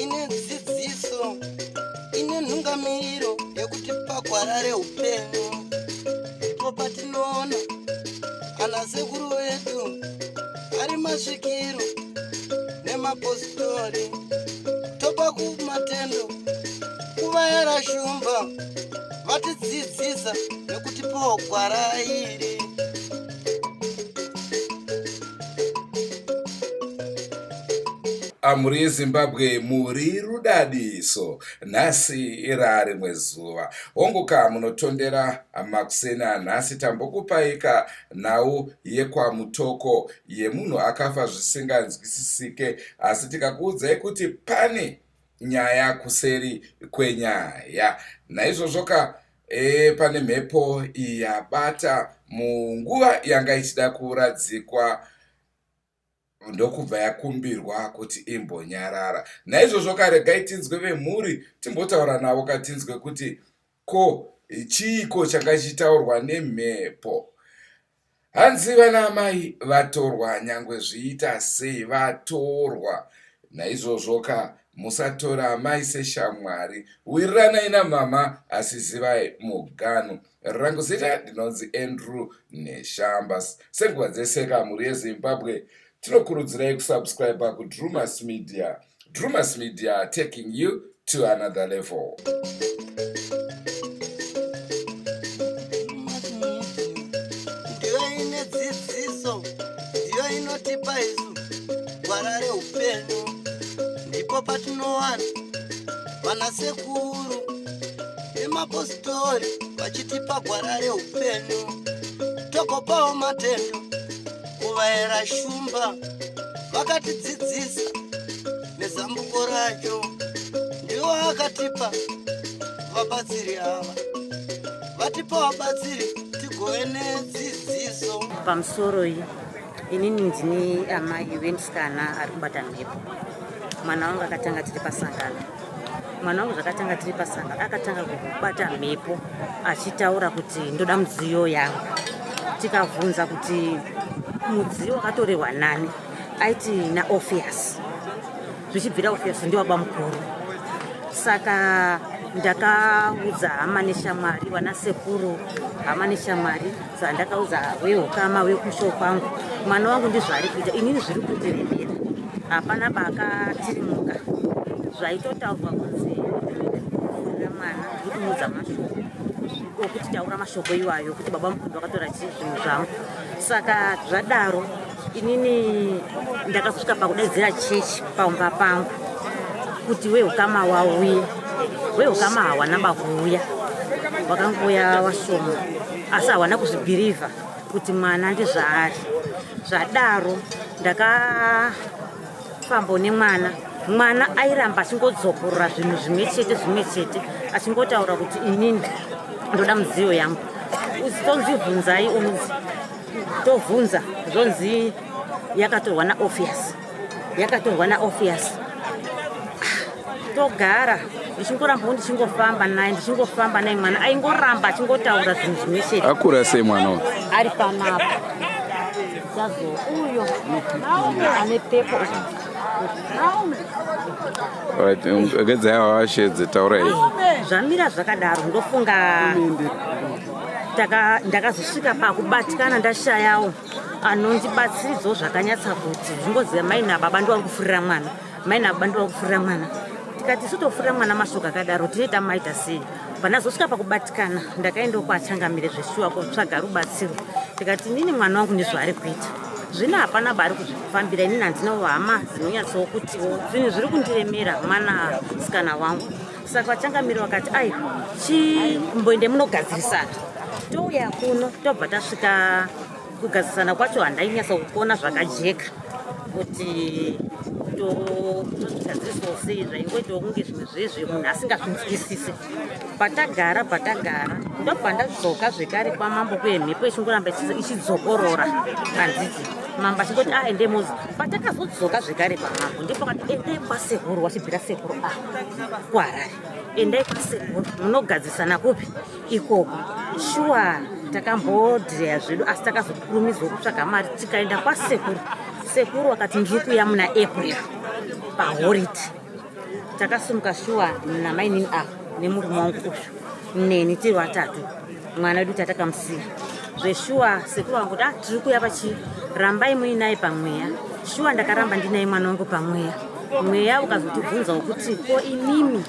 ine dzidziso ine nhungamiriro yekutipa gwara reupenyu. Ndipo patinoona ana sekuru vedu ari masvikiro nemapositori, topa kumatendo kuvayera shumba vatidzidzisa nekutipawo gwara iri. Muri Zimbabwe muri rudadiso, nhasi ira rimwe zuva. Honguka munotondera makusena nhasi tambokupaika nhau yekwamutoko yemunhu akafa zvisinganzwisisike, asi tikakuudzai kuti pane nyaya kuseri kwenyaya. Naizvozvoka pane mhepo yabata munguva yanga ichida kuradzikwa ndokubva yakumbirwa kuti imbonyarara. Naizvozvo regai tinzwe vemhuri timbotaura navo katinzwe kuti ko chiiko changa chichitaurwa nemhepo. Hanzi vana mai vatorwa, nyangwe zviita sei vatorwa. Naizvozvo musatora mai seshamwari, wirirana ina mama asi zivai muganhu. Rangu zita ndinonzi Andrew Neshambas. Senguva dzese muri yeZimbabwe tinokurudzirai kusubscribe kuDrumas Media. Drumas Media, taking you to another level. Ndiyo ine dzidziso, ndiyo inotipa isu gwara reupenyu. Ndipo patinowana vanasekuru nemapositori vachitipa gwara reupenyu, tokopawo matendo kuvayera shumba vakatidzidzisa nezambuko racho. Ndivo vakatipa vabatsiri ava, vatipa vabatsiri tigove nedzidziso. Pamusoro iyi inini ndini amai wemusikana ari kubata mhepo. Mwana wangu akatanga tiri pasangano. Mwana wangu zvakatanga tiri pasangano akatanga kubata mhepo achitaura kuti ndoda mudziyo yangu. Tikabvunza kuti mudziyo wakatorerwa nani, aiti naOpheus. Zvichibvira Opheus ndiwo baba mukuru. Saka ndakaudza hama neshamwari, vanasekuru, hama neshamwari, saka ndakaudza weukama wekumusho kwangu, mwana wangu ndizvo ari kuita, inini zviri kundiremera. Hapana bakatirimuka. Zvaitotaurwa kunzi kufurira mwana ndiri kumuudza mashoko okuti taura mashoko iwayo kuti baba mukuru vakatora zvinhu zvangu. Saka zvadaro inini ndakasvika pakudaidzira chechi paumba pangu kuti weukama wauye. Weukama hawana bakuuya, wakangoya washoma, asi hawana kuzvibhirivha kuti mwana ndizvaari. Zvadaro ndakafamba nemwana. Mwana airamba achingodzokorora zvinhu zvimwe chete achingotaura kuti inini ndoda mudziyo yangu. Tonzibvunzai unudzi, tovhunza zvonzi yakatorwa naOpheus. Togara ndichingorambawo ndichingofamba naye mwana aingoramba achingotaura zvinhu zvimwe chete. Akura sei mwana uyu? Ari panapa zazo uyo ane pepo. Agadzai washedze taurai. Zvamira zvakadaro ndofunga ndakazosvika pakubatikana ndashayawo anondibatsiridzawo zvakanyatsa kuti zvingoziva mai nababa ndiwari kufurira mwana. Tikati sitofurira mwana mashoko akadaro tinoita maita sei. Pandazosvika pakubatikana ndakaendawo kwachangamire zveshuwa kotsvaga rubatsiro. Tikati nini mwana wangu ndizvo ari kuita. Zvino hapana bari kuzvifambira, inini handinawo hama dzinonyatsawo kutiwo zvinhu zviri kundiremera mwana sikana wangu. Saka vachangamiri vakati ai chimboende munogadzirisana. Touya kuno tobva tasvika kugadzirisana kwacho handainyatsa kuona zvakajeka kuti togadziriswa sei, zvaingoitawo kunge zvimwe zvezve munhu asingazvinzwisise. Patagara ndobva ndadzoka zvekare kwamambo kwemhepo ichingoramba ichidzokorora. Handiti mambo achingoti aende muzi. Patakazodzoka zvekare pamambo ndipo kati endai kwasekuru, wachibvira sekuru kuHarare. Endai kwasekuru munogadzisana kupi ikoko. Shuwa takambodhleya zvedu asi takazokurumidza kutsvaga mari tikaenda kwasekuru. Sekuru wakati ndiri kuuya muna April pahoride. Takasimuka shuwa namainini avo nemurume wangu uyu neni tiri vatatu, mwana wedu tatakamusiya zveshuwa. Sekuru wangu kuti tiri kuuya rambai muinaye pamweya. Shuwa ndakaramba ndinaye mwana wangu pamweya. Mweya ukazotibvunza kuti ko imimi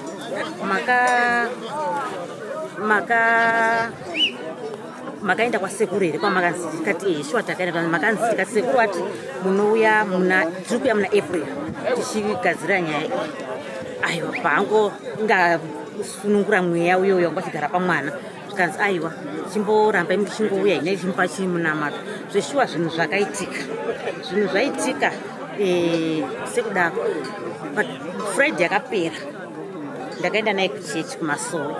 makaenda kwasekuru here kwamakanzi tikati shuwa takaenda makanzi tikati sekuru ati munouya tiri kuuya muna April tichigadzira nyaya. Aiwa pango ngasunungura mweya uyoyo wanga chigara pamwana zvikanzi aiwa chimborambai muchingouya ine chimupa chimunamato. Zveshuwa zvinhu zvaitika sekudaro. Friday yakapera ndakaenda naye kuchechi kumasowe,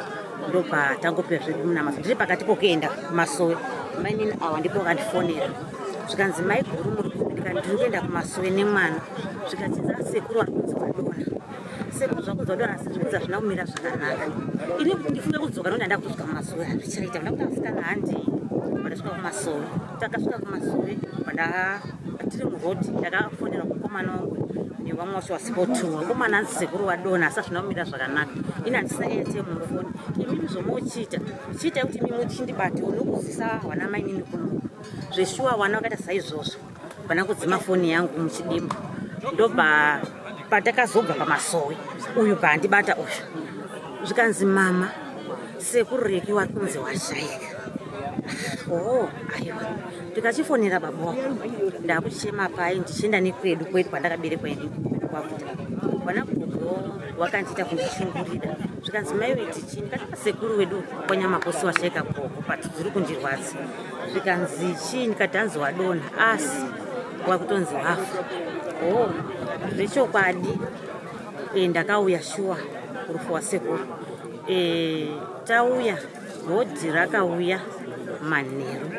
ndopa tangopiwa zvedu munamato. Ndiri pakati pokuenda kumasowe mainini awa ndipo vakandifonera zvikanzi mai guru muri kupindika. Ndiri kuenda kumasowe nemwana. Zvikatidza sekuru ari kunzi vadona. Sekuru zvakuzodora asi zvikuti hazvina kumira zvakanaka. Ini ndifunge kudzoka nokuti ndanda kutosvika kumasowe hazvichaita. Ndakuti asikana handii. Pandasvika kumasowe, takasvika kumasowe tiri murodhi ndakafonera kukomana wangu nevamwe vacho vasipotuwa. Komana anzi sekuru vadona asi hazvina kumira zvakanaka. Ini handisina ATM mufoni. Imimi zvomuchiita chiitai kuti imimi muchindibatewo nokuzisa vana mainini kuno. Zveshuwa vana vakaita saizvozvo pana kudzima foni yangu muchidimba. Ndobva patakazobva pamasowe uyu bhandibata uyu zvikanzi mama sekuru reki wakunzi washaika. Aiwa ndikachifonera baba wako ndakuchema pai ndichienda nekwedu kwedu kwandakaberekwa ini kwakuta vana gogo wakandiita kundichungurira. Zvikanzi mai weiti chini katika sekuru wedu kwanyamakosi washaika gogo pati dziri kundirwadza. Zvikanzi chini kati hanzi wadona asi wakutonzi wafa. Zvechokwadi ndakauya shuwa kurufu wasekuru. Tauya bhodhi rakauya manheru.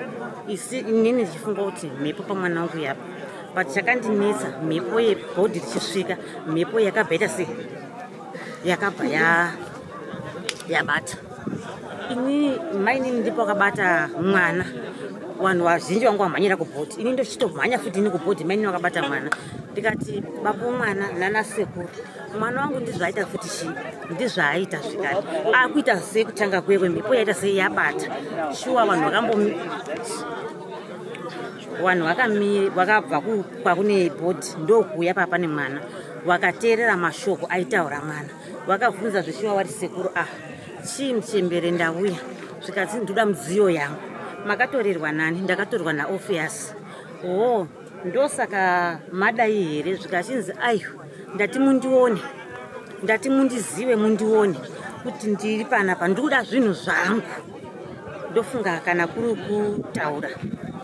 Inini ndichifunga kuti mhepo pamwana wangu yapa. But chakandinetsa mhepo yebhodhi richisvika, mhepo yakabva se yakabva yabata. Ini mainini ndipo akabata mwana. Vanhu vazhinji vangu vamhanyira kubhodhi. Ini ndochitomhanya futi ini kubhodhi mainini wakabata mwana. Ndikati baba mwana nana sekuru mwana wangu ndizvaita futi chii ndizvaita zvikari akuita sei kutanga kwekwe mhepo yaita sei yabata. Shuwa vanhu vakabva kwakune bhodhi ndokuuya papa nemwana vakateerera mashoko aitaura mwana vakabvunza zveshuwa vari sekuru chii muchembere ndauya zvikati ndoda mudziyo yangu. Makatorerwa nani? Ndakatorerwa naOpheus. Ndosaka madai here zvikachinzi aiwa ndati mundione ndati mundizive mundione kuti ndiri panapa ndikuda zvinhu zvangu. Ndofunga kana kuri kutaura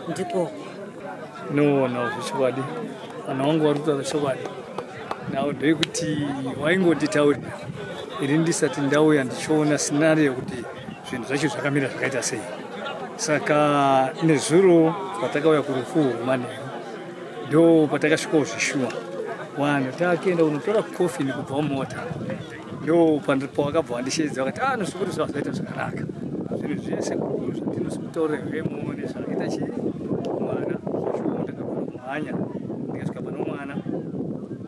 ndiko no zvichokwadi. Vana vangu vari kutaura chokwadi. Nawo ndeyekuti waingonditaurira ini ndisati ndauya ndichiona sinari yekuti zvinhu zvacho zvakamira zvakaita sei. Saka nezuro patakauya kurufu manheru ndo patakasvikawo zvishuwa. Vanhu takaenda kunotora kofi nekubva mumota ndo pawakabva wandishedza vakati nosukuru zvazvaita zvakanaka. Zvinhu zvese zvatinosokutaurira vemo nezvakaita chii mwana. Zveshuwa ndakagona kumhanya ndikasvika pano mwana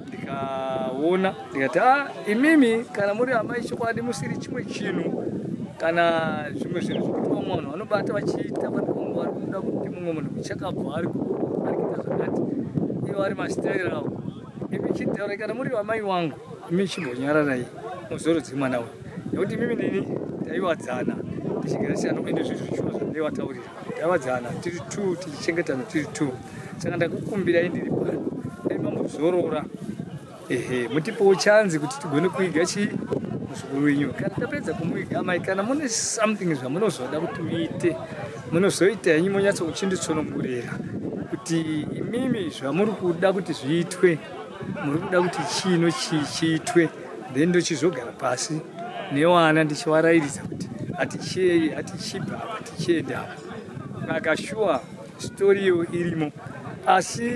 ndikaona ndikati imimi kana muri amai chokwadi musiri chimwe chinhu kana zvimwe zvinhu zvekuti vamwe vanhu vanobata vachiita parikombo vari kuda kuti mumwe munhu uchakabva ari kuita zvakati ivo vari masitaira avo. Imi chitaura kana muri vamai vangu imi chimbonyararai muzorodzi mwana uyu nekuti mimi nini taiwadzana tichigarisana uende zvinhu zvishuwa zvandaiwataurira taiwadzana tiri 2 tichichengetana tiri 2. Saka ndakukumbirai ndiri pano aimambozorora mutipowo chanzi kuti tigone kuiga chii muzukuru wenyu. Kana tapedza kumuiga amai kana mune something zvamunozoda kuti muite munozoita henyu monyatso kuchinditsonongorera kuti imimi zvamuri kuda kuti zviitwe muri kuda kuti chino chiitwe then ndochizogara pasi nevana ndichivarairidza kuti hatichibva hatichienda akashuwa sitori iyo irimo asi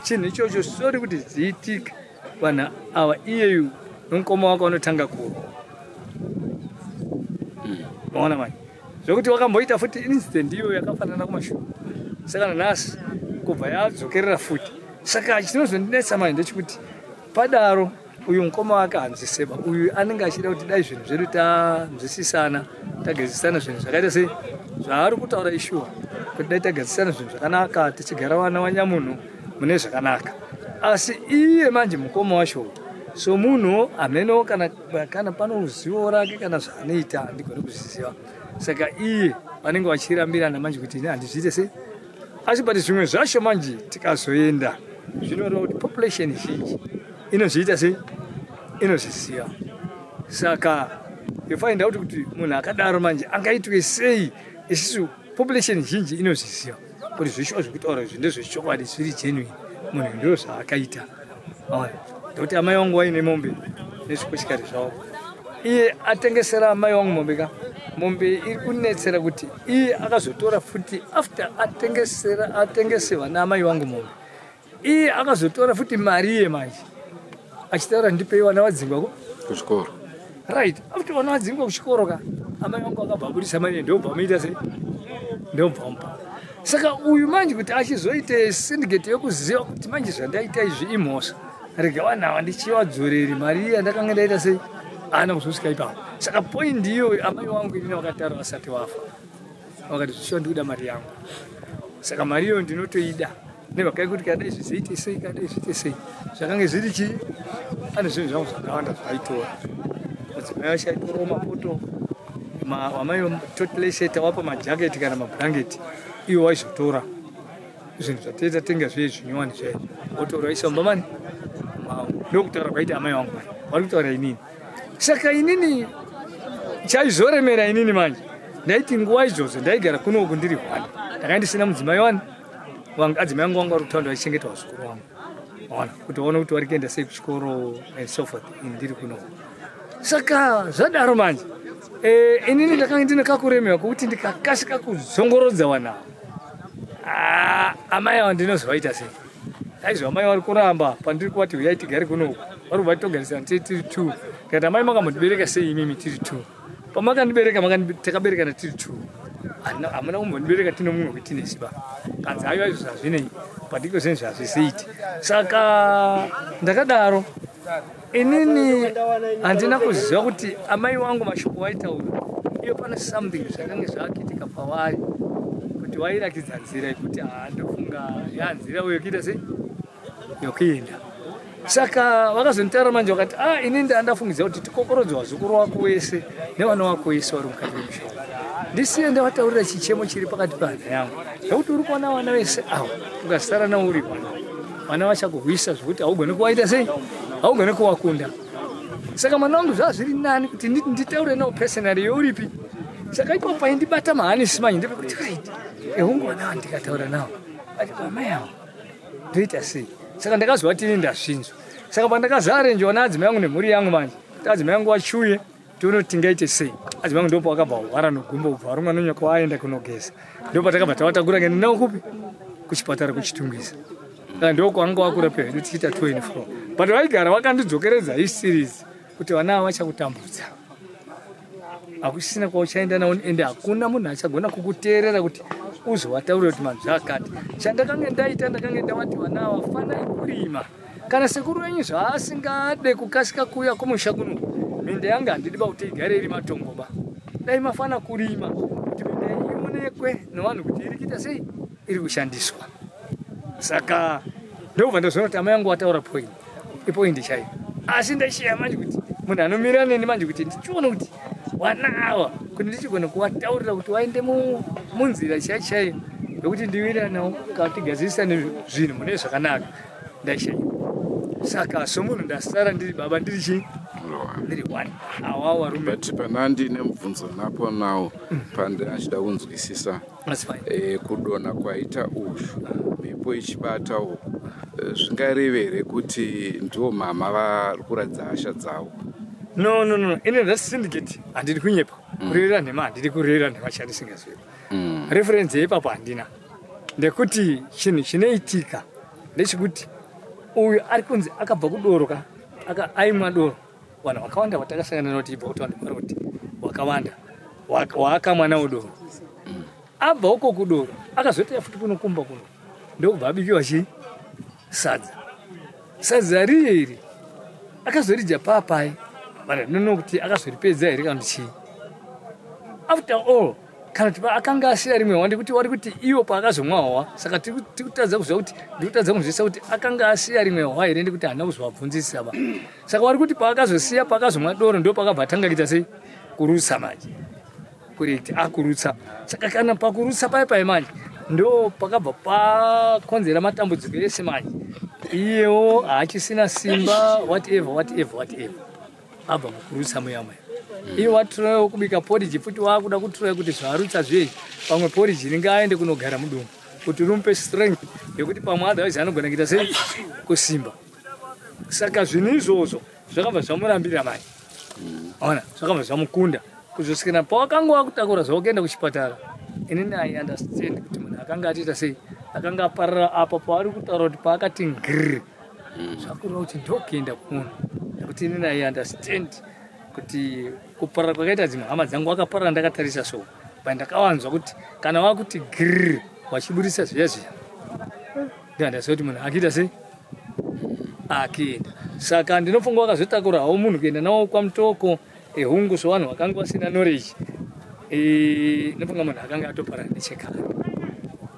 chinhu ichocho sori kuti ziitika vanhu ava iyeyu nomukoma wako vanotanga kuva vaona mani zvokuti wakamboita futi incident iyo yakafanana kumashure. Saka nhasi kubva yadzokerera futi. Saka chinozondinetsa manje ndechekuti padaro uyu mukoma wake hanzi Seba uyu anenge achida kuti dai zvinhu zvedu tanzwisisana tagadzisana zvinhu zvakaita sei zvaari kutaura ishuwa kuti dai tagadzisana zvinhu zvakanaka tichigara vana vanyamunhu mune zvakanaka. Asi iye manje mukoma wacho so munhu ameno kana pano ruzivo rake kana zvaanoita handigoni kuzviziva. Saka iye vanenge vachirambirana manje kuti ine handizviite sei. Asi but zvimwe zvacho manje tikazoenda zvinoreva kuti population zhinji inozviita sei inozviziva. Saka you find out kuti munhu akadaro manje angaitwe sei isisu population zhinji inozviziva kuti zvishuwa zvekutaura izvi ndezvechokwadi zviri genuine munhu ndo zvaakaita. Ndokuti amai vangu vaine mombe nezvikochikari zvavo iye atengesera amai vangu mombe ka mombe iri kunetsera kuti iye akazotora futi after atengese vana amai vangu mombe iye akazotora futi mari iye manje achitaura ndipei vana vadzingwa kuchikoro right. After vana vadzingwa kuchikoro ka amai vangu akabva budisa mari ndobva amuita sei ndobva mupa. Saka uyu manje kuti achizoite syndicate yokuziva kuti manje zvandaita izvi imhosva rega vanhava ndichivadzoreri mari iya ndakanga ndaita sei ana kuzosvika ipapo. Saka point iyo amai vangu inini vakataura vasati vafa vakati zvishuwa ndikuda mari yangu. Saka mari iyo ndinotoida nevhakai kuti kadai zvizoite sei kadai zviite sei zvakange zviri chii ane zvinhu zvangu zvakawanda zvaitora. Madzimai acho aitorawo mapoto wamai totlesheta wapa majaketi kana mabhurangeti iwo waizotora zvinhu zvatoita tenga zviye zvinyowani zvaizvo otora isamba mani ndokutaura kwaita amai vangu mani vari kutaura inini. Saka inini chaizoremera inini manje ndaiti nguva izvozvo ndaigara kunoku ndiri hwani ndanga ndisina mudzimai wani adzimai vangu vangu vari kutaura vachichengeta vazukuru vangu ona kuti vaona kuti vari kuenda sei kuchikoro and so forth ndiri kunoku. Saka zvadaro manje inini ndakanga ndine kakuremewa kokuti ndikakasika kuzongorodza vanavo amai ava ndinozovaita sei. Aizvo amai vari kuramba pandiri kuvati huyai tigare kunoku vari kubva togarisana tiri 2 kana amai makambotibereka sei imimi tiri 2 pamakandibereka takaberekana tiri 2 hamuna kumbondibereka tino mumwe kuti neziba kanzi aiwa izvo zvazvinei padiko zvinhu zvazviseiti. Saka ndakadaro inini handina kuziva kuti amai vangu mashoko vaitaura iyo pane something zvakange zvaakitika pavari kuti vairakidza nzira yekuti ndofunga yanzira yokuita sei yokuenda. Saka vakazonditaura manje vakati inini ndandafungidza kuti tikokorodzwa vazukuru vako wese nevana vako wese vari mukati memushauri ndisiye ndavataurira chichemo chiri pakati pehana yangu nokuti uri kuona vana vese ava ukasara navo uri vana vachakuhwisa zvokuti haugone kuvaita sei haugone kuvakunda. Saka mwana wangu zvazviri nani kuti nditaure navo personally youripi. Saka ipapo paindibata mahanisi manje ndepekuti right ehungu vana vandikataura navo ati amai avo ndoita sei. Saka ndakazova tini ndazvinzwa. Saka pandakazarenjwa naadzimai yangu nemhuri yangu manje kuti adzimai yangu vachiuye tione kuti tingaite sei. Adzimai yangu ndopo vakabva hwara nogumbo kubva varumwa nonyoka vaenda kunogeza ndopa takabva tavatagura ngende navo kupi kuchipatara kuchitungisa. Saka ndoko vanga vakura pedu tichiita 2 and 4 but vaigara vakandidzokeredza histories kuti vana ava vachakutambudza hakusisina kwauchaenda navo ende hakuna munhu achagona kukuteerera kuti uzovataurira kuti manhu zvakati. Chandakange ndaita ndakange ndavati vana ava fanai kurima kana sekuru wenyu zvaasingade kukasika kuuya kumusha kuno minda yangu handidiba kuti igare iri matongoba dai mafana kurima kuti minda ionekwe nevanhu kuti iri kuita sei iri kushandiswa. Saka ndobva ndazoona kuti amai yangu vataura point ipoindi chaiyo. Asi ndashiya manje kuti munhu anomira neni manje kuti ndichiona kuti vana ava kuti ndichigona kuvataurira kuti vaende munzira chaiyo yokuti ndiwira navo katigadzisane zvinhu mune zvakanaka ndashayiwa. Saka somunhu ndasara ndiri baba ndiri chii ndiri 1 awawo varume. But pana ndine mubvunzo napo nawo pandachida kunzwisisa kudonha kwaita ushu mhepo ichibatawo zvingarevere kuti ndiwo mama vari kuradza hasha dzavo. No ine that's syndicate handidi kunyepa kurerera nhema handidi kurerera nhema chandisingazivi reference yeipapo handina ndekuti chinhu chinoitika ndechekuti uyu ari kunzi akabva kudoro aimwa doro vanhu vakawanda vatakasangana navo tiibva kuti vanhu varoti wakawanda waaka mwana udoro abva uko kudoro akazoita futi kuno kumba kuno ndokubva abikiwa sadza riye akazorija papai bara nonokuti akazoripedza here kana chii. After all kana kuti akanga asiya rimwe wandi kuti wari kuti iwo paakazomwa hwa saka tikutadza kuziva kuti ndikutadza kunzwisisa kuti akanga asiya rimwe hwa here ndikuti hana kuzovabvunzisa ba saka wari kuti paakazosiya paakazomwa doro ndo pakabva atanga kuita sei kurutsa manje kuriti akurutsa saka kana pakurutsa pai manje ndo pakabva pakonzera matambudziko ese manje iyewo haachisina simba whatever abva mukurutsa muyamwe iye watroyewo kubika poriji futi waakuda kutroya kuti zvarutsa zvei pamwe poriji ringe aende kunogara mudumbu kuti rumpe strength yekuti pamwe otherwise anogona kuita sei kusimba. Saka zvinhu izvozvo zvakabva zvamurambira manje ona zvakabva zvamukunda kuzosvikira pawakanga wakutakura zvakuenda kuchipatara. Inini I understand kuti munhu akanga atiita sei akanga aparara apa paari kutaura kuti paakati ngirr zvakureva kuti ndokuenda kumunhu nekuti inini I understand kuti kuparara kwakaita dzimwe hama dzangu akaparara ndakatarisa so pandakawanzwa kuti kana wakuti grrr wachiburisa zviya ndandaziva kuti munhu akiita sei akienda. Saka ndinofunga wakazotakura hawo munhu kuenda nawo kwamutoko ehungu sowanhu vakanga vasina knowledge ndinofunga munhu akanga atoparara nechekare.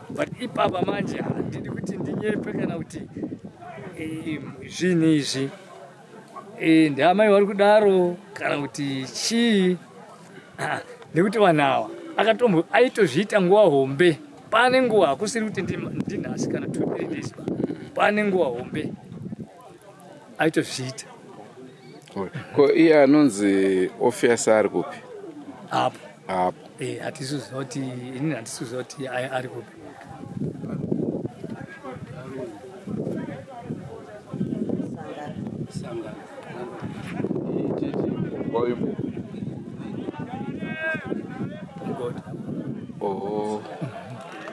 But ipapa manje handidi kuti ndinyepe kana kuti zvinhu izvi ndiamai vari kudaro kana kuti chii nekuti vanhu ava akatombo aitozviita nguva hombe. Pane nguva hakusiri kuti ndinhasi kana 2-3 days pane nguva hombe aitozviita. Ko iye anonzi Ophias ari kupi apo hatisiziva kuti inini handisiziva kuti ari kupi.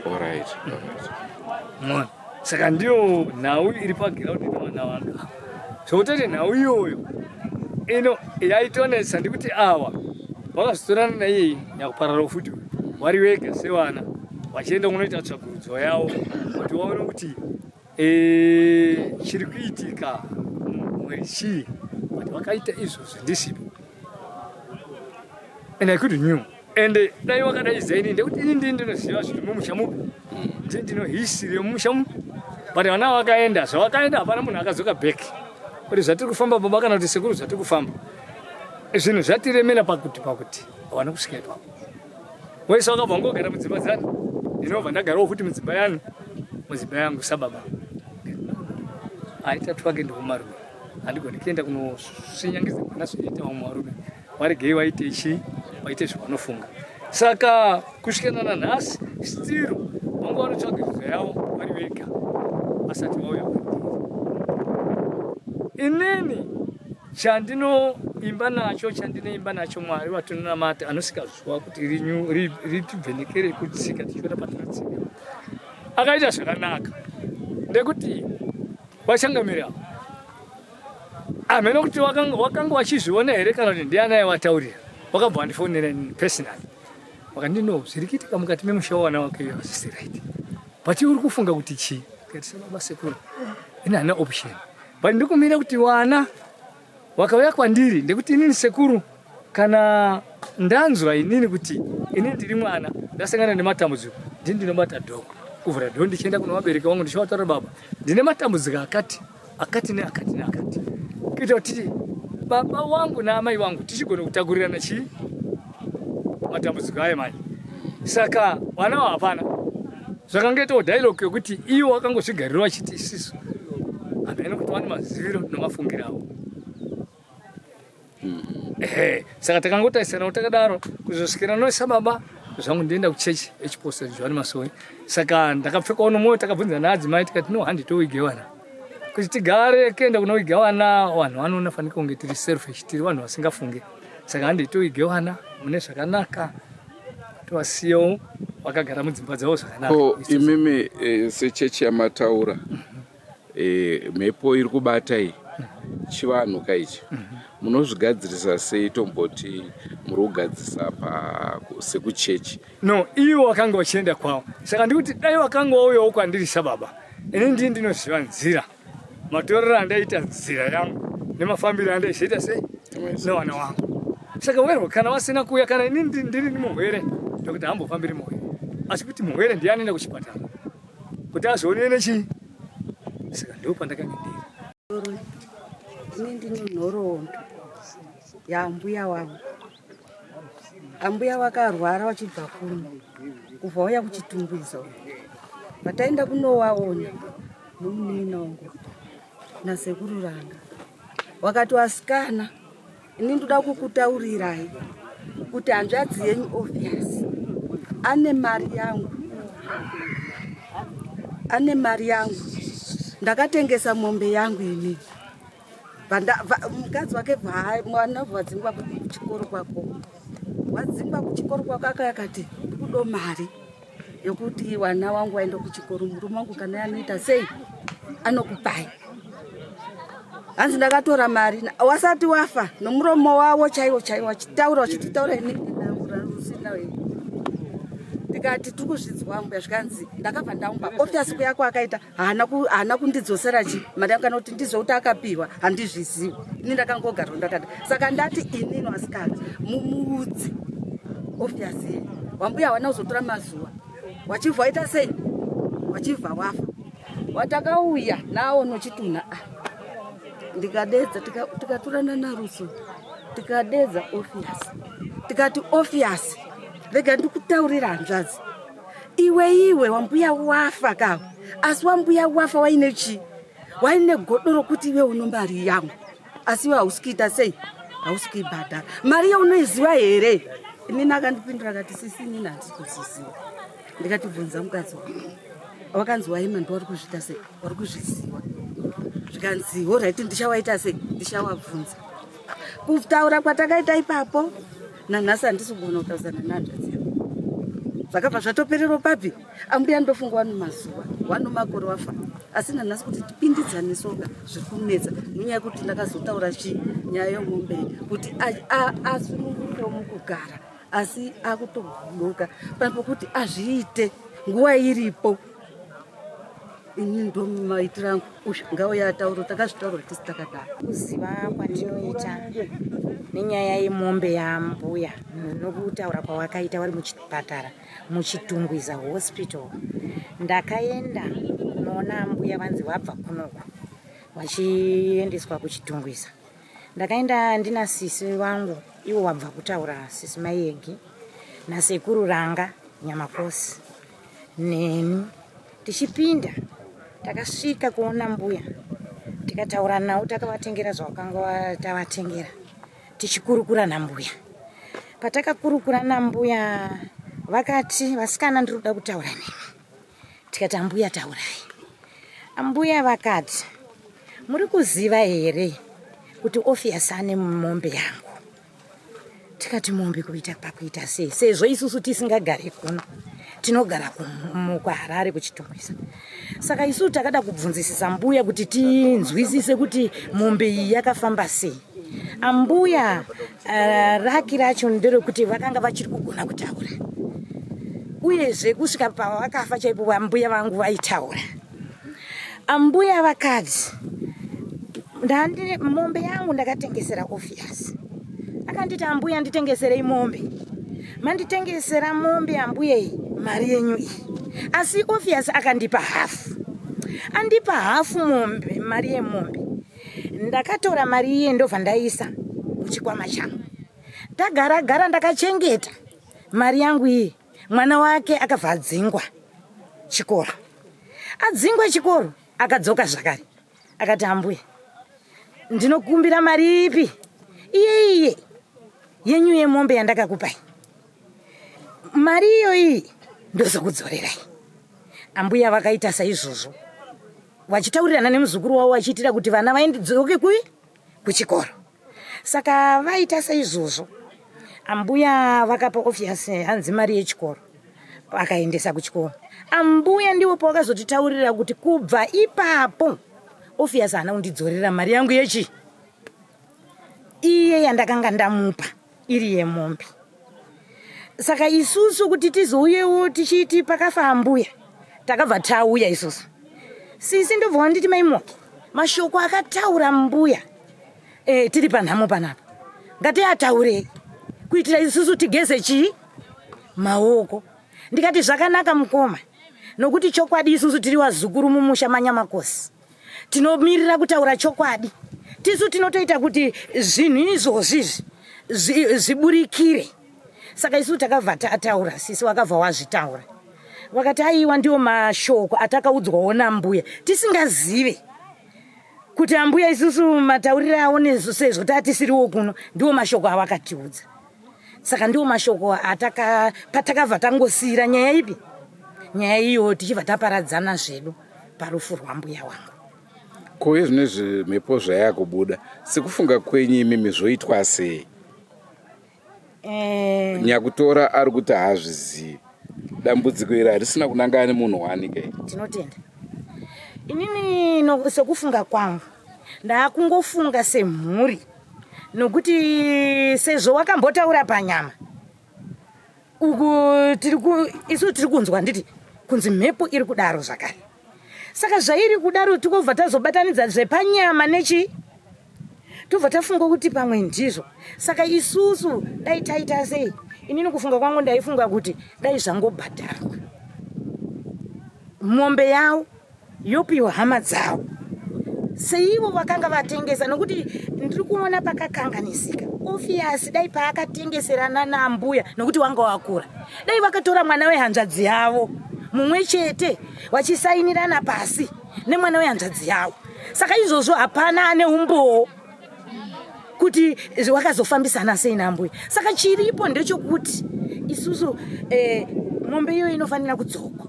Alright. Saka ndiyo nhau iri pagiraundi nevana vanga zvokutoti nhau iyoyo ino yaitonetsa ndikuti ava vakazotorana naiye yakuparara futi vari vega sevana vachienda kunoita tsvagurudzo yavo kuti vaone kuti chiri kuitika mumweri chii kuti vakaita izvozvo ndisipo and I couldn't knew. Ende dai wakadai zaini ndekuti ini ndinoziva zviri mumusha mupi ndino history yomusha mupi but vana vakaenda zvavakaenda hapana munhu akazoka back kuti zvatiri kufamba baba kana kuti sekuru zvatiri kufamba zvinhu zvatiremera pakuti hawana kusvika ipapo. Wese wakabva ngogara mudzimba dzani ndinobva ndagarawo futi mudzimba yani mudzimba yangu sababa aita twake ndikumarume handigoni kuenda kunosvinyangidza mwana zvinoita vamwe varume waregei waite chi waite zvavanofunga. Saka kusvikana nanhasi still vanga vanotsvagidzo yavo vari vega vasati vauya. Inini chandinoimba nacho Mwari watinonamata anosika zuva kuti ritibvenekere kutsika tichiona patinotsika akaita zvakanaka ndekuti vachangamira hamena kuti wakanga wachizviona here kana kuti ndianai wataurira wakabva wandifonera personal wakandino zviri kuitika mukati memusha wawana wake hazvisi right but uri kufunga kuti chii katisababa sekuru ine hana option but ndikumira kuti wana wakauya kwandiri ndekuti inini sekuru kana ndanzwa inini kuti inini ndiri mwana ndasangana nematambudziko ndinobata dhogo kuvhura dhogo ndichienda kuno vabereki vangu ndichivataura baba ndine matambudziko akati neakati kuita kuti baba wangu naamai vangu tichigona kutakurirana chii matambudziko ayo manje. Saka vana hapana zvakangaitawo dialogue yokuti iwo wakangozvigarira vachiti isisu hamene kuti vane maziviro nemafungiro avo. Saka takangotarisana takadaro kuzosvikira noisa baba zvangu ndienda kuchechi echipostori Joani Masowe. Saka ndakapfekawo nomwoyo takabvunza naadzimai tikati no handitowigewana kuti tigare kuenda kunowigewana vanhu vanofanika kunge tiri selfish tiri vanhu vasingafunge. Saka handitowigewana mune zvakanaka tovasiyawo vakagara mudzimba dzavo zvakanaka. Imimi sechechi yamataura mhepo iri kubata iyi chivanhu kaichi munozvigadzirisa sei tomboti muri kugadzisa sekuchechi. No, iwo wakanga wachienda kwavo. Saka ndikuti dai wakanga wauyawo kwandirisa baba, ini ndii ndinoziva nzira, matorero andaita nzira yangu nemafambiro andaizoita sei nevana wangu. Saka wero kana wasina kuuya, kana ini ndiri muhwere ndokuti hambofambiri muhwere, asi kuti muhwere ndiye anoenda kuchipatara kuti azoonene chii. Saka ndipo pandakangendira. Ini ndine nhoroondo yambuya wangu. Ambuya vakarwara vachibva kuno, kubva vauya kuchitungwiza. Pataenda kunovaona nomunina wangu nasekuru ranga, wakati wasikana, ini ndoda kukutaurirai kuti hanzvadzi yenyu Ophias ane mari yangu. Ndakatengesa mombe yangu ini. Mukadzi wake mwana wadzingwa kuchikoro kwako. Wadzingwa kuchikoro kwako akati kudo mari yokuti wana wangu waende kuchikoro. Murume wangu kana anoita sei anokupai. Hanzi ndakatora mari wasati wafa nomuromo wavo chaiwo wachitaura wachitaura ini usina wewe. Ndikati tukuzvidzwa mbuya zvikanzi ndakabva ndaumba Ophias kuyako akaita haana kundidzosera chi mari yangu kana kuti ndizouti akapiwa handizvizivi. Ini ndakangogara ndakati saka ndati inini wasikana mumuudzi Ophias wambuya hawana kuzotora mazuva wachibva waita sei wachibva wafa watakauya nawo nochituna. Ndikadedza tikatorana naruso tikadedza Ophias tikati Ophias rega ndikutaurira hanzvadzi, iwe wambuya wafa kawo, asi wambuya wafa waine chi? Waine godoro kuti iwe uno mari yangu, asi iwe hausikiita sei? Hausikibhadhara mari yaunoiziva here? Ini nakandipindura akati sisi inini handisikuziziva. Ndikatibvunza mukadzi wangu, wakanzi waima ndiwari kuzviita sei? Wari kuzviziva. Zvikanzi oraiti ndichawaita sei? Ndichawabvunza. Kutaura kwatakaita ipapo nanhasi handisi kugona kutaudzana nehanzvadzi yangu. Zvakabva zvatoperero papi? Ambuya ndofunga wano mazuva wano makore wafa, asi nanhasi kuti tipindidzane soga zviri kunetsa nenyaya yekuti ndakazotaura nyaya yomombe kuti asunungukewo mukugara, asi akutoguduka pane pokuti azviite nguva iripo. Ini ndo maitiro angu ngauya atauro takazvitaura tisi takadaro. Kuziva kwandinoita nenyaya yemombe yambuya nokutaura kwawakaita wari muchipatara muchitungwiza hospital, ndakaenda kunoona ambuya vanzi vabva kunoko vachiendeswa kuchitungwiza. Ndakaenda ndina sisi vangu, ivo wabva kutaura, sisi Maiyegi nasekuru ranga Nyamakosi neni. Tichipinda takasvika kuona mbuya, tikataura navo, takavatengera zvavakanga watavatengera, tichikurukura nambuya. Patakakurukura nambuya vakati, vasikana ndiri kuda kutaura nemi. Tikati ambuya taurai. Ambuya vakati, muri kuziva here kuti Ophias ane mombe yangu? Tikati mombe kuita pakuita sei, sezvo isusu tisingagari kuno, tinogara kuHarare kuchitungwiza. Saka isusu takada kubvunzisisa mbuya kuti tinzwisise kuti mombe iyi yakafamba sei. Ambuya raki racho nderekuti vakanga vachiri kugona kutaura, uyezve kusvika pavakafa chaipo vambuya vangu vaitaura. Ambuya vakati, mombe yangu ndakatengesera Ophias. Akanditi ambuya nditengeserei mombe? Manditengesera mombe ambuya iyi mari yenyu iyi, asi Ophias akandipa hafu. Andipa hafu mombe, mari yemombe. Ndakatora mari iye ndobva ndaisa muchikwama changu. Ndagara ndakachengeta mari yangu iyi. Mwana wake akabva adzingwa chikoro. Adzingwa chikoro akadzoka zvakare. Akati ambuya, ndinokumbira mari ipi? Iye yenyu yemombe yandakakupai. Mari iyo iyi ndozokudzorerai. Ambuya vakaita saizvozvo, vachitaurirana nemuzukuru wavo vachiitira kuti vana vaendedzoke kuchikoro. Saka vaita saizvozvo, ambuya vakapa Ophias hanzi mari yechikoro, vakaendesa kuchikoro. Ambuya ndiwo pavakazotitaurira kuti kubva ipapo Ophias haana kundidzorera mari yangu yechi iye yandakanga ndamupa iri yemombe. Saka isusu kuti tizouyewo tichiti pakafa ambuya takabva tauya isusu. Sisi ndobva nditi maimoki mashoko akataura mbuya tiri panhamo panapa ngatiataurei kuitira isusu tigeze chii maoko. Ndikati zvakanaka mukoma nokuti chokwadi isusu tiri wazukuru mumusha Manyamakosi tinomirira kutaura chokwadi. Tisu tinotoita kuti zvinhu izvozvi ziburikire. Saka isusu takabva tataura. Sisi wakabva wazvitaura wakati aiwa ndiwo mashoko atakaudzwawo nambuya tisingazive kuti ambuya isusu matauriro awo sezvo tatisiriwo kuno ndiwo mashoko awakatiudza. Saka ndiwo mashoko patakabva tangosiyira nyaya ipi, nyaya iyo tichibva taparadzana zvedu parufu rwambuya wangu. Koye zvinezvi mhepo zvayakubuda sekufunga kwenyu imimi zvoitwa sei? Nyakutora ari kuti haazvizivi dambudziko iri harisina kunangana nemunhu wanika iri. Tinotenda inini sekufunga kwangu ndakungofunga semhuri nokuti sezvo wakambotaura panyama uku isu tiri kunzwa nditi kunzi mhepo iri kudaro zvakare. Saka zvairi kudaro tikobva tazobatanidza zvepanyama nechi tobva tafunga kuti pamwe ndizvo. Saka isusu dai taita sei? Inini kufunga kwangu ndaifunga kuti dai zvangobhadharwa mombe yawo yopiwa hama dzawo seivo vakanga vatengesa, nokuti ndiri kuona pakakanganisika. Ofiyasi dai paakatengeserana nambuya nokuti wanga wakura dai vakatora mwana wehanzvadzi yavo mumwe chete vachisainirana pasi nemwana wehanzvadzi yavo. Saka izvozvo hapana ane umbowo kuti wakazofambisana sei nambuya. Saka chiripo ndechokuti isusu mombe iyo inofanira kudzokwa.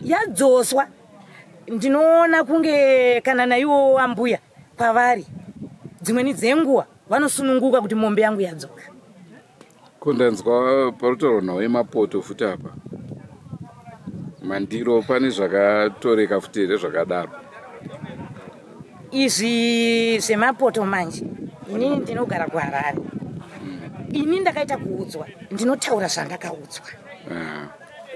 Yadzoswa ndinoona kunge kana naiwo ambuya pavari dzimweni dzenguva vanosununguka kuti mombe yangu yadzoka. Kundanzwa parutauro nawo emapoto futi apa mandiro pane zvakatoreka futi here zvakadaro. Izvi zvemapoto manje inini ndinogara kuHarare. Ini ndakaita kuudzwa ndinotaura zvandakaudzwa.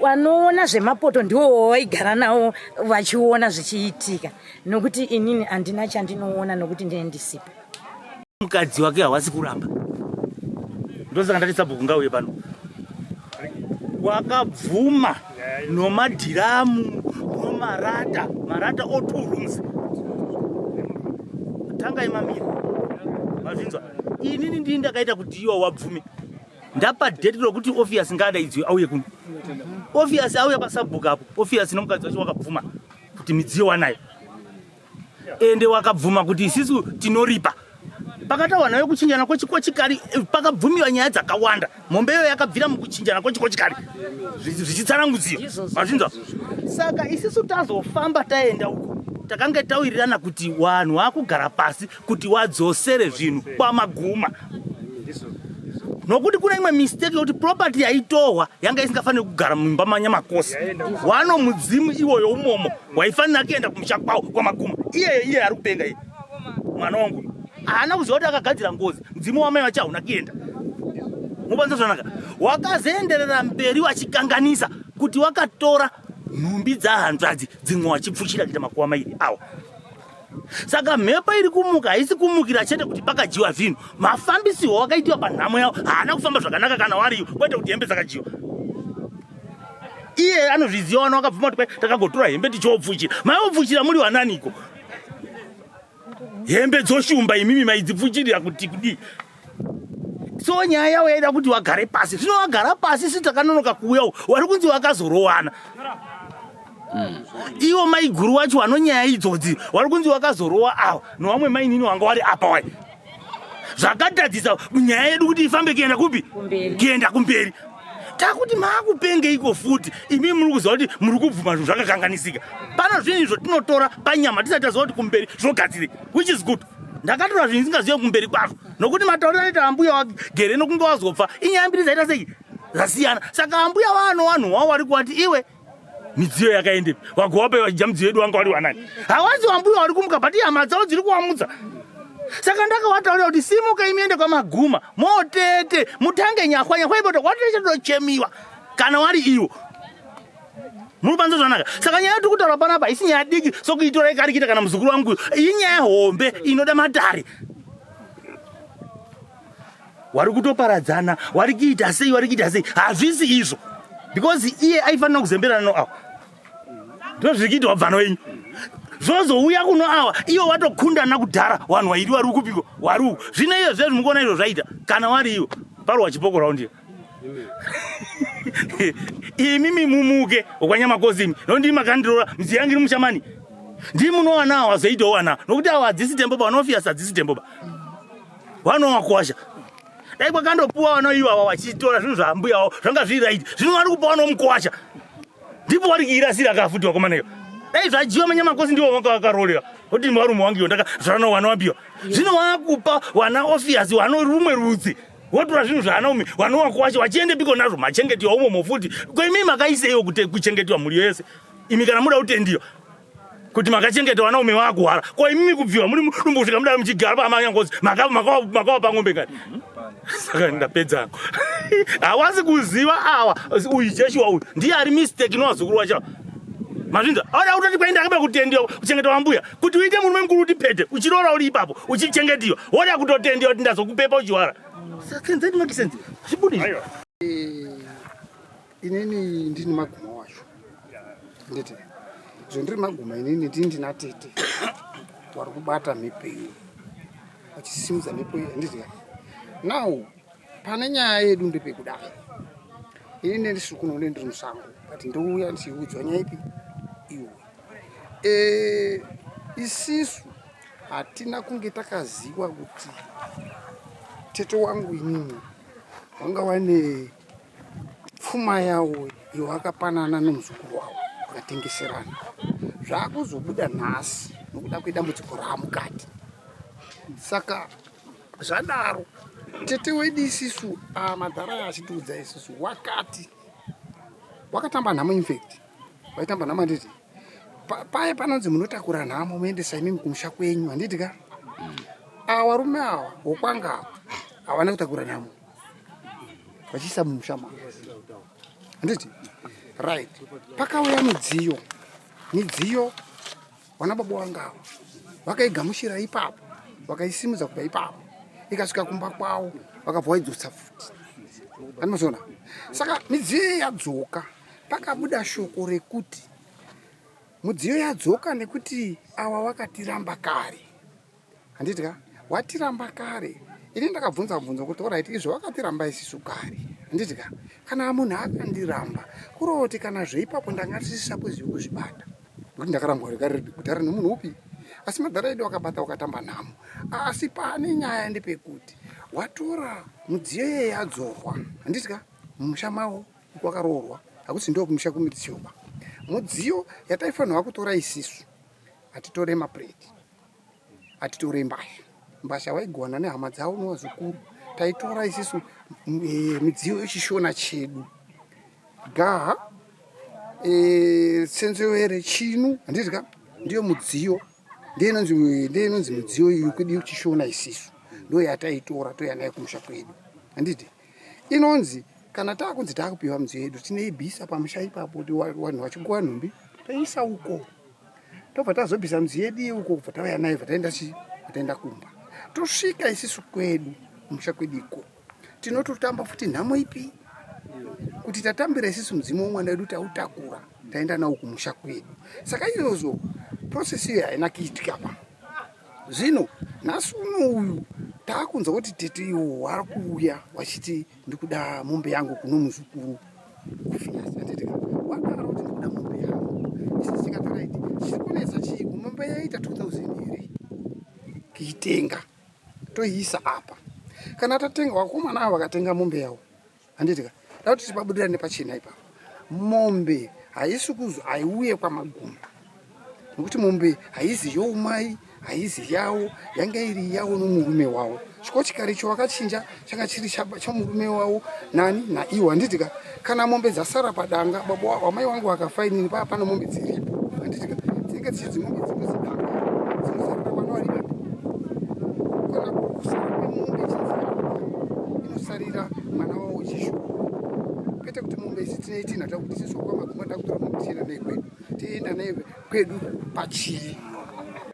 Wanoona zvemapoto ndiwo waigara nawo vachiona zvichiitika nokuti inini handina chandinoona nokuti ndine ndisipo. Mukadzi wake hawasi kuramba ndosaka ndati sabhuku ngauye pano wakabvuma nomadhiramu nomarata oturums tanga imamira mazvinzwa. Inini ndini ndakaita kuti iwo wabvume ndapa date rokuti office ngada idziwe auye kuno. Office auye pasabhuku apo office nomukadzi wacho wakabvuma kuti midziyo wanayo ende wakabvuma kuti isisu tinoripa. Pakatawa nayo kuchinjana kwechikochikari pakabvumiwa nyaya dzakawanda. Mombeyo yakabvira mukuchinjana kwechikochikari zvichitsanangudziwa mazvinzwa. Saka isisu tazofamba taenda uko takange tawirirana kuti wanhu wakugara pasi kuti wadzosere zvinhu kwamaguma nokuti kuna imwe mistake yokuti property yaitohwa yanga isingafaniri kugara mumba Manyamakosi. Wano mudzimu iwoyo umomo waifanira kuenda kumusha kwawo kwamaguma. Iye ari kupenga iye mwana wangu haana kuziva kuti akagadzira ngozi mudzimu wamai wacho hauna kuenda. Mubanza zvanaka wakazoenderera mberi wachikanganisa kuti wakatora nhumbi dzahanzvadzi dzimwe wachipfuchira kuita makuva mairi awa. Saka mhepo iri kumuka haisi kumukira chete kuti pakajiwa zvinhu. Mafambisiwo wakaitiwa panhamo yawo haana kufamba zvakanaka kana wariyo kwete kuti hembe dzakajiwa. Iye anozviziva wano wakabvuma kuti takangotora hembe tichiopfuchira. Maiopfuchira muri wananiko? Hembe dzoshumba imimi maidzipfuchirira kuti kudii? So nyaya yawo yaida kuti wagare pasi. Zvino wagara pasi sitakanonoka kuuyawo wari kunzi wakazorowana. Iwo maiguru wacho wanonyaya idzodzi wari kunzi wakazorowa awa nowamwe mainini wanga wari apa wai. Zvakatadzisa nyaya yedu kuti ifambe kuenda kupi? Kuenda kumberi. Takuti maakupenge iko futi imi muri kuziva kuti muri kubvuma zvinhu zvakakanganisika. Pana zvinhu izvo tinotora panyama tisati taziva kuti kumberi zvinogadzirika which is good. Ndakatora zvinhu ndisingazive kumberi kwazvo nokuti matauriro anoita ambuya wagere nokunge wazopfa inyaya mbiri dzaita sei zvasiyana. Saka ambuya wano wanhu wavo wari kuwati iwe midziyo yakaendepi wagowapa vachija mudziyo yedu wanga wari wanani. Hawasi wambuya wari kumuka but hama dzavo dziri kuwamutsa. Saka ndakawataurira kuti simuka imiende kwa Maguma motete mutange nyahwanya ipoto watete chemiwa kana wari iwo murubanza zvanaka. Saka nyaya yoti kutaura panapa isi nyaya diki sokuitora ikarikita kana muzukuru wangu inyaya hombe inoda matare. Wari kutoparadzana wari kuita sei hazvisi izvo because iye aifanira kuzemberana no awa ndo zvikiti wabva noenyu zvozouya kuno awa iwo watokundana kudhara vanhu vairi vari kupiko vari zvino iyo zvezvi mukuona izvo zvaita kana wari iwo paro wachipoko raundi imimi mumuke okwanyamakozimi nondii makandirora midziyo yangu iri mushamani ndii munowana awa zoitawo wana nokuti awa hadzisi temboba vanofiyasa hadzisi temboba vanowakwasha dai kwakandopuwa vana iwo ava vachitora zvinhu zvambuyawo zvanga zviri raiti zvino vari kupa vanomukwasha ndipo vari kuirasira akafuti vakomanayo dai zvajiwa manyamakosi ndiwo vanga vakarorera kuti varume wangu iyo ndakazvarana wana wapiwa zvino vakupa wana ofiyasi wano rumwe rudzi wotora zvinhu zvaanaume wanowakwasha vachiende piko nazvo machengetiwa umomo futi koimi makaiseiwo kuchengetiwa mhuri yese imi kana muda kutendiwa kuti makachengeta wanaume vakuhwara ko imimi kubviwa muri mudumbu kusvika muda muchigara pamanyangozi makavapa ng'ombe ngati saka ndapedzako hawasi kuziva awa uyu Joshua uyu ndiye ari mistake nowazukuru wacho mazvinza auda kutoti kwaenda akabe kutendiwa kuchengeta wambuya kuti uite murume mukuru kuti pete uchirora uri ipapo uchichengetiwa woda kutotendiwa kuti ndazokupepa uchihwara saka nzati makisenzi zvibudi inini ndini Maguma wacho nditi zvondiri Maguma inini ndina tete wari kubata mhepo iyo vachisimudza mhepo iyo handiti now pane nyaya yedu ndepekudai inini ndisiri kunoone ndiri musango kati ndouya ndichiudzwa nyaya ipi iwo isisu hatina kunge takaziva kuti tete wangu inini wanga wane pfuma yawo iyo akapanana nomuzukuru wawo akatengeserana zvakuzobuda nhasi nokuda kwedambudziko raamukati. Saka zvadaro tete wedu isisu madhara achitiudza isisu wakatamba nhamo infect waitamba nhamo handiti paye panonzi munotakura nhamo muendesa imimi kumusha kwenyu handiti ka varume ava wokwanga ava havana kutakura nhamo vachiisa mumusha mavo handiti right. Pakauya midziyo wana baba vanga ava vakaigamushira ipapo vakaisimudza kubva ipapo ikasvika kumba kwavo vakabva vaidzutsa futi andimazona. Saka midziyo yadzoka pakabuda shoko rekuti mudziyo yadzoka nekuti ava vakatiramba kare handiti ka watiramba kare. Ini ndakabvunza kuti orit izvo vakatiramba isisu kare handiti ka kana munhu akandiramba kuroti kana zveipapo ndangatisisapo zivo kuzvibata nokuti ndakarambwa rekare kuti ari nemunhu upi asi madhara edu wakabata wakatamba nhamo. Asi pane nyaya ndepekuti watora mudziyo yeye yadzorwa handiti ka mumusha mavo kwakaroorwa hakusi ndo kumusha kumitsioba mudziyo yataifanirwa kutora isisu hatitore mapleti hatitore mbasha waigwana nehama dzavo nevazukuru taitora isisu midziyo yechishona chedu gaha senzewere chinu handiti ka ndiyo mudziyo ndenonzi midziyo iyi kwedu yechishona isisu ndo yataitora toyanayo kumusha kwedu handiti. Inonzi kana takunzi takupiwa midziyo yedu tinoibvisa pamusha ipapo kuti vanhu vachiguwa nhumbi toisa uko tobva tazobvisa midziyo yedu uko kubva tauya nayo vataenda kumba tosvika isisu kwedu kumusha kwedu iko tinototamba futi nhamo ipi kuti tatambira isisu mudzimu womwana wedu tautakura taenda nawo kumusha kwedu. Saka izvozvo process iyo haina kuitika pa zvino nhasi uno uyu taakunza kuti tete iwo wari kuuya wachiti ndikuda mombe yangu kuno muzukuru kufiyasi handiti wadaro kuti ndikuda mombe yangu isi tikataraiti chiri kunetsa chiiko mombe yaita 2000 here kiitenga toiisa apa kana tatenga vakomana ava vakatenga mombe yavo handiti da kuti tipabudira nepachena ipapo mombe haisi kuzo haiuye kwaMaguma nokuti mombe haizi youmai haizi yawo yanga iri yawo nomurume wavo chikochikari cho wakachinja changa chiri chamurume wavo nani naiwo handitika kana mombe dzasara padanga baba wamai wangu vakafainini pana mombe dziripo handitika dzinenge dzichidzi mombe dzino dzidanga dzinosarira vana vari kana kusara kwemombe inosarira mwana wawo uchishuwa kwete kuti mombe idzi tinoitina takuti sisi kwamaguma takutora mombe tienda naye kwedu tienda naye kwedu pachiri.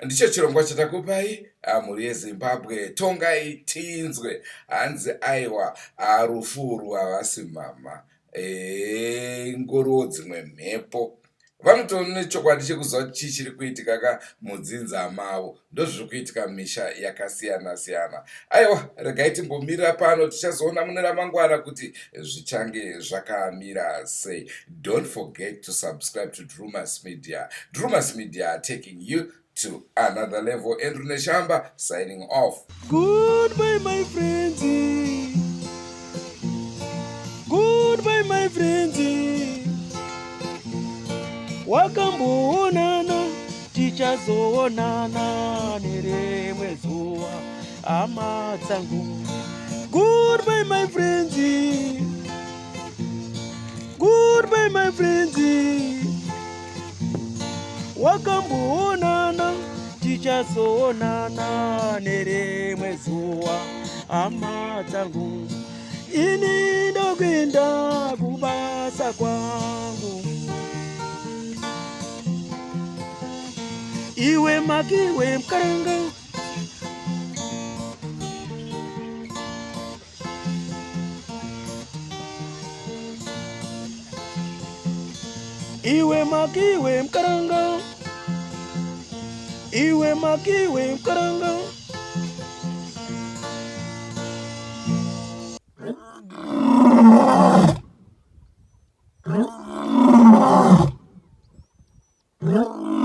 Ndicho chirongwa chatakupai mhuri yeZimbabwe. Tongai tinzwe hanzi aiwa rufuru havasimama ngoro dzimwe mhepo vanotone chokwadi chekuziva kuti chii chiri kuitika ka mudzinza mavo. Ndozviri kuitika misha yakasiyana siyana. Aiwa, regai timbomirira pano, tichazoona mune ramangwana kuti zvichange zvakamira sei. Don't forget to subscribe to Drumas Media. Drumas Media are taking you to another level. Andrew Neshamba signing off. Goodbye my friends. Goodbye my friends. Wakamboonana tichazoonana nerimwe zuva hama dzangu. Goodbye my friends. Goodbye my friends. Wakamboonana tichazoonana nerimwe zuva hama dzangu. Ini ndokwenda kubasa kwangu. Iwe magiwe mkaranga. Iwe magiwe mkaranga. Iwe magiwe mkaranga. No.